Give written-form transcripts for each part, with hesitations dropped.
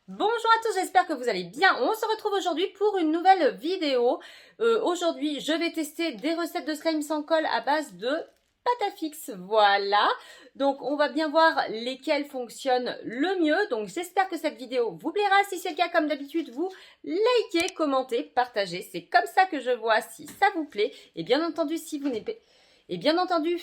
Bonjour à tous, j'espère que vous allez bien. On se retrouve aujourd'hui pour une nouvelle vidéo. Aujourd'hui, je vais tester des recettes de slime sans colle à base de pâte à fixe. Voilà. Donc, on va bien voir lesquelles fonctionnent le mieux. Donc, j'espère que cette vidéo vous plaira. Si c'est le cas, comme d'habitude, vous likez, commentez, partagez. C'est comme ça que je vois si ça vous plaît. Et bien entendu, si vous n'êtes... Et bien entendu...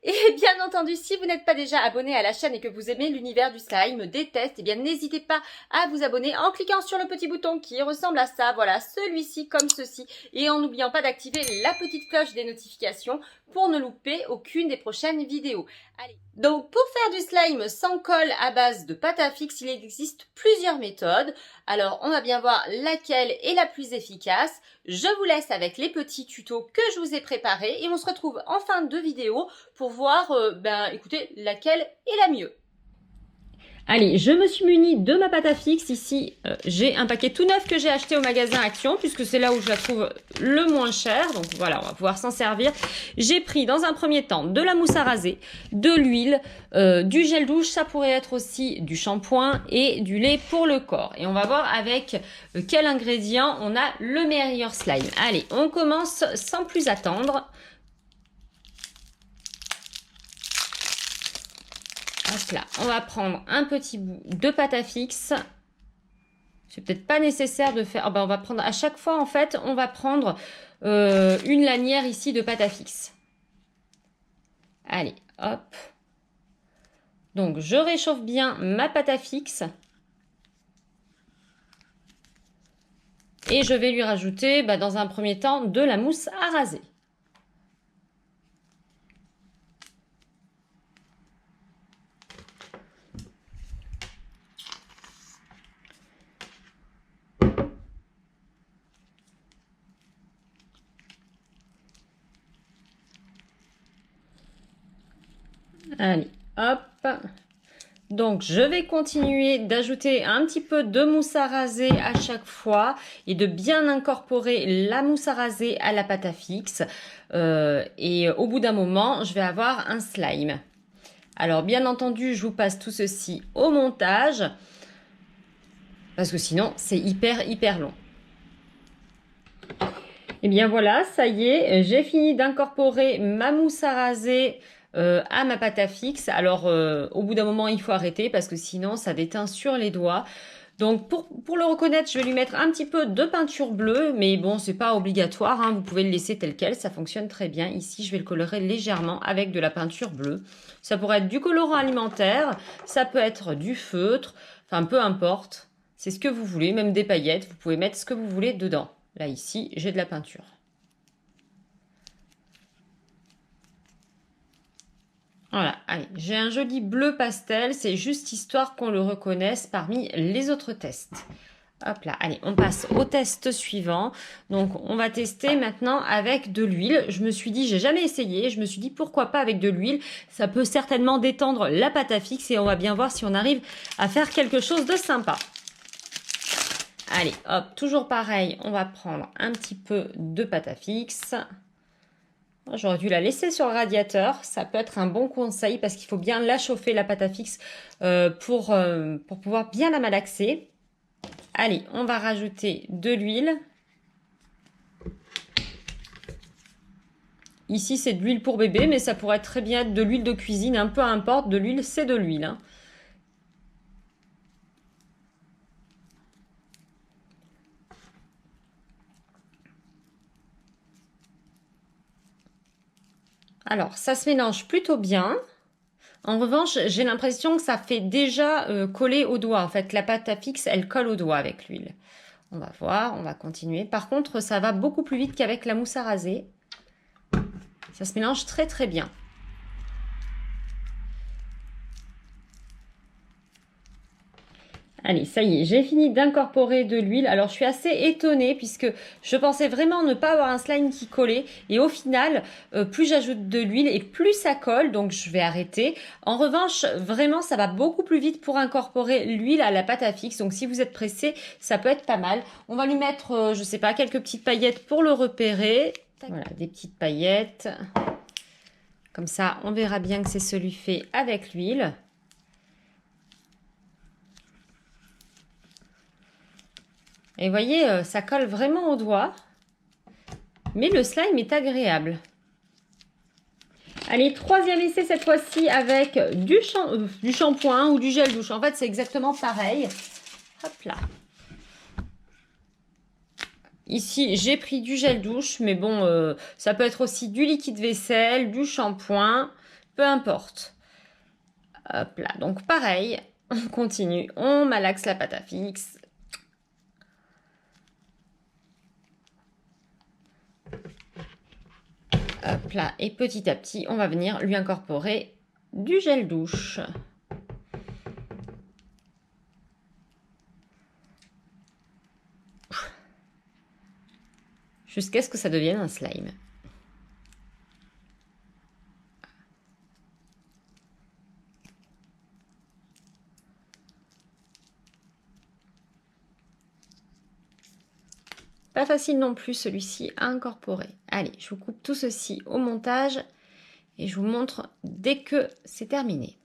Et bien entendu, si vous n'êtes pas déjà abonné à la chaîne et que vous aimez l'univers du slime, des tests, eh bien n'hésitez pas à vous abonner en cliquant sur le petit bouton qui ressemble à ça, voilà, celui-ci comme ceci, et en n'oubliant pas d'activer la petite cloche des notifications pour ne louper aucune des prochaines vidéos. Allez. Donc pour faire du slime sans colle à base de pâte à fixe, il existe plusieurs méthodes. Alors on va bien voir laquelle est la plus efficace. Je vous laisse avec les petits tutos que je vous ai préparés et on se retrouve en fin de vidéo pour voir, écoutez, laquelle est la mieux. Allez, je me suis munie de ma pâte à fixe. Ici, j'ai un paquet tout neuf que j'ai acheté au magasin Action, puisque c'est là où je la trouve le moins cher. Donc voilà, on va pouvoir s'en servir. J'ai pris dans un premier temps de la mousse à raser, de l'huile, du gel douche, ça pourrait être aussi du shampoing et du lait pour le corps. Et on va voir avec quel ingrédient on a le meilleur slime. Allez, on commence sans plus attendre. Hop là, on va prendre un petit bout de pâte à fixe. C'est peut-être pas nécessaire de faire... on va prendre à chaque fois, en fait, on va prendre une lanière ici de pâte à fixe. Allez, hop. Donc, je réchauffe bien ma pâte à fixe. Et je vais lui rajouter, dans un premier temps, de la mousse à raser. Allez, hop. Donc, je vais continuer d'ajouter un petit peu de mousse à raser à chaque fois et de bien incorporer la mousse à raser à la pâte à fixe. Et au bout d'un moment, je vais avoir un slime. Alors, bien entendu, je vous passe tout ceci au montage parce que sinon, c'est hyper long. Et bien voilà, ça y est, j'ai fini d'incorporer ma mousse à raser à ma pâte à fixe. Alors, au bout d'un moment, il faut arrêter parce que sinon, ça déteint sur les doigts. Donc, pour le reconnaître, je vais lui mettre un petit peu de peinture bleue. Mais bon, c'est pas obligatoire, hein, vous pouvez le laisser tel quel, ça fonctionne très bien. Ici, je vais le colorer légèrement avec de la peinture bleue. Ça pourrait être du colorant alimentaire, ça peut être du feutre, enfin, peu importe. C'est ce que vous voulez, même des paillettes, vous pouvez mettre ce que vous voulez dedans. Là, ici, j'ai de la peinture. Voilà, allez, j'ai un joli bleu pastel, c'est juste histoire qu'on le reconnaisse parmi les autres tests. Hop là, allez, on passe au test suivant. Donc, on va tester maintenant avec de l'huile. Je me suis dit, j'ai jamais essayé, je me suis dit pourquoi pas avec de l'huile. Ça peut certainement détendre la pâte à fixe et on va bien voir si on arrive à faire quelque chose de sympa. Allez, hop, toujours pareil, on va prendre un petit peu de pâte à fixe. J'aurais dû la laisser sur le radiateur, ça peut être un bon conseil parce qu'il faut bien la chauffer la pâte à fixe pour pouvoir bien la malaxer. Allez, on va rajouter de l'huile. Ici, c'est de l'huile pour bébé, mais ça pourrait très bien être de l'huile de cuisine, peu importe, de l'huile, c'est de l'huile. Hein. Alors, ça se mélange plutôt bien. En revanche, j'ai l'impression que ça fait déjà coller au doigt. En fait, la pâte à fixe, elle colle au doigt avec l'huile. On va voir, on va continuer. Par contre, ça va beaucoup plus vite qu'avec la mousse à raser. Ça se mélange très bien. Allez, ça y est, j'ai fini d'incorporer de l'huile. Alors, je suis assez étonnée puisque je pensais vraiment ne pas avoir un slime qui collait. Et au final, plus j'ajoute de l'huile et plus ça colle. Donc, je vais arrêter. En revanche, vraiment, ça va beaucoup plus vite pour incorporer l'huile à la pâte à fixe. Donc, si vous êtes pressé, ça peut être pas mal. On va lui mettre, je sais pas, quelques petites paillettes pour le repérer. Voilà, des petites paillettes. Comme ça, on verra bien que c'est celui fait avec l'huile. Et vous voyez, ça colle vraiment au doigt. Mais le slime est agréable. Allez, troisième essai cette fois-ci avec du shampoing ou du gel douche. En fait, c'est exactement pareil. Hop là. Ici, j'ai pris du gel douche, mais bon, ça peut être aussi du liquide vaisselle, du shampoing, peu importe. Hop là, donc pareil, on continue, on malaxe la pâte à fixe. Hop là, et petit à petit, on va venir lui incorporer du gel douche. Jusqu'à ce que ça devienne un slime. Pas facile non plus celui-ci à incorporer. Allez, je vous coupe tout ceci au montage et je vous montre dès que c'est terminé.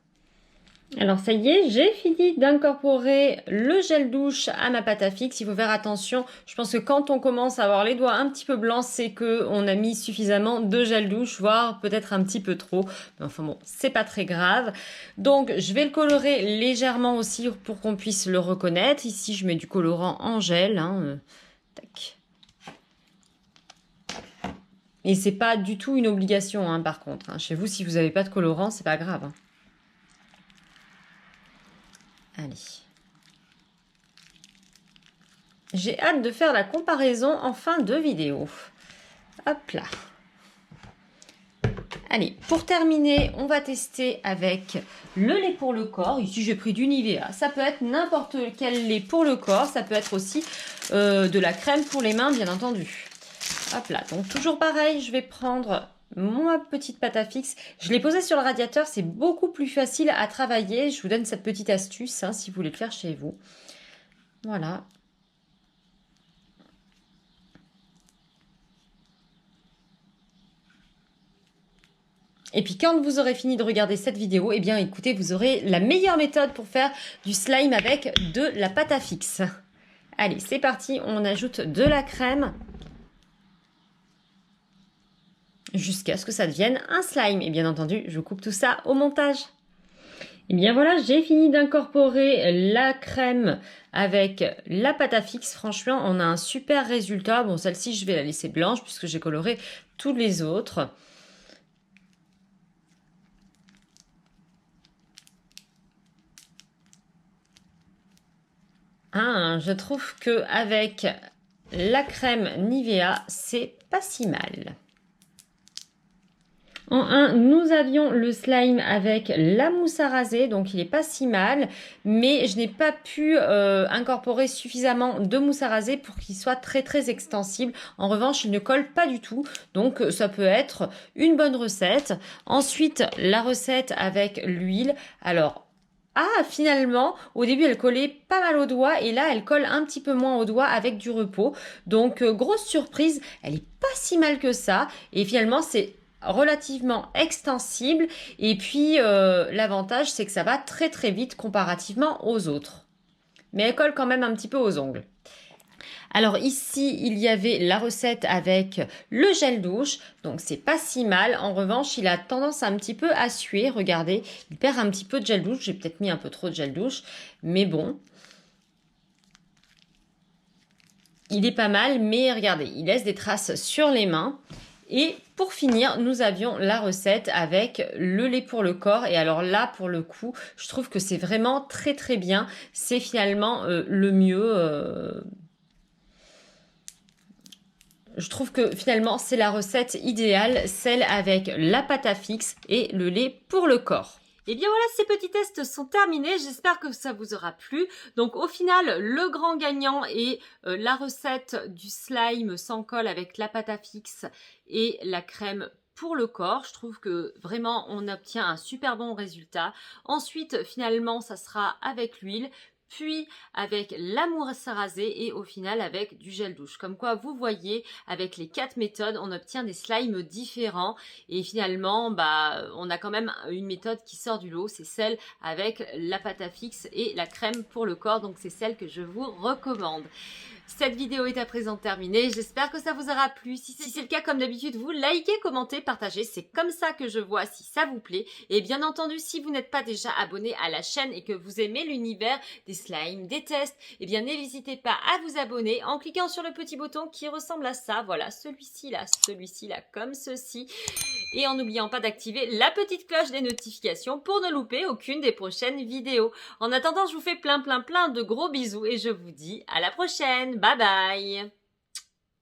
Alors ça y est, j'ai fini d'incorporer le gel douche à ma pâte à fixe. Il faut faire attention, je pense que quand on commence à avoir les doigts un petit peu blancs, c'est qu'on a mis suffisamment de gel douche, voire peut-être un petit peu trop. Mais enfin bon, c'est pas très grave. Donc je vais le colorer légèrement aussi pour qu'on puisse le reconnaître. Ici je mets du colorant en gel. Tac. Et c'est pas du tout une obligation, par contre. Chez vous, si vous n'avez pas de colorant, c'est pas grave. Allez. J'ai hâte de faire la comparaison en fin de vidéo. Hop là. Allez, pour terminer, on va tester avec le lait pour le corps. Ici, j'ai pris du Nivea. Ça peut être n'importe quel lait pour le corps. Ça peut être aussi de la crème pour les mains, bien entendu. Hop là, donc toujours pareil, je vais prendre ma petite pâte à fixe. Je l'ai posée sur le radiateur, c'est beaucoup plus facile à travailler. Je vous donne cette petite astuce si vous voulez le faire chez vous. Voilà. Et puis quand vous aurez fini de regarder cette vidéo, eh bien écoutez, vous aurez la meilleure méthode pour faire du slime avec de la pâte à fixe. Allez, c'est parti, on ajoute de la crème jusqu'à ce que ça devienne un slime. Et bien entendu, je coupe tout ça au montage. Et bien voilà, j'ai fini d'incorporer la crème avec la pâte à fixe. Franchement, on a un super résultat. Bon, celle-ci, je vais la laisser blanche puisque j'ai coloré tous les autres. Je trouve que avec la crème Nivea, c'est pas si mal. En 1, nous avions le slime avec la mousse à raser, donc il n'est pas si mal, mais je n'ai pas pu incorporer suffisamment de mousse à raser pour qu'il soit très très extensible. En revanche, il ne colle pas du tout, donc ça peut être une bonne recette. Ensuite, la recette avec l'huile. Alors, finalement, au début, elle collait pas mal au doigt et là, elle colle un petit peu moins au doigt avec du repos. Donc, grosse surprise, elle est pas si mal que ça. Et finalement, c'est relativement extensible. Et puis, l'avantage, c'est que ça va très très vite comparativement aux autres. Mais elle colle quand même un petit peu aux ongles. Alors ici, il y avait la recette avec le gel douche, donc c'est pas si mal. En revanche, il a tendance un petit peu à suer, regardez, il perd un petit peu de gel douche. J'ai peut-être mis un peu trop de gel douche, mais bon. Il est pas mal, mais regardez, il laisse des traces sur les mains. Et pour finir, nous avions la recette avec le lait pour le corps. Et alors là, pour le coup, je trouve que c'est vraiment très très bien. C'est finalement le mieux. Je trouve que finalement, c'est la recette idéale, celle avec la pâte à fixe et le lait pour le corps. Et bien voilà, ces petits tests sont terminés. J'espère que ça vous aura plu. Donc au final, le grand gagnant est la recette du slime sans colle avec la pâte à fixe et la crème pour le corps. Je trouve que vraiment on obtient un super bon résultat. Ensuite, finalement, ça sera avec l'huile, puis avec la mousse à raser et au final avec du gel douche. Comme quoi, vous voyez, avec les 4 méthodes, on obtient des slimes différents et finalement, on a quand même une méthode qui sort du lot, c'est celle avec la pâte à fixe et la crème pour le corps, donc c'est celle que je vous recommande. Cette vidéo est à présent terminée, j'espère que ça vous aura plu. Si c'est le cas, comme d'habitude, vous likez, commentez, partagez, c'est comme ça que je vois si ça vous plaît. Et bien entendu, si vous n'êtes pas déjà abonné à la chaîne et que vous aimez l'univers des slimes, des tests, eh bien n'hésitez pas à vous abonner en cliquant sur le petit bouton qui ressemble à ça, voilà, celui-ci là, comme ceci. Et en n'oubliant pas d'activer la petite cloche des notifications pour ne louper aucune des prochaines vidéos. En attendant, je vous fais plein de gros bisous et je vous dis à la prochaine. Bye bye!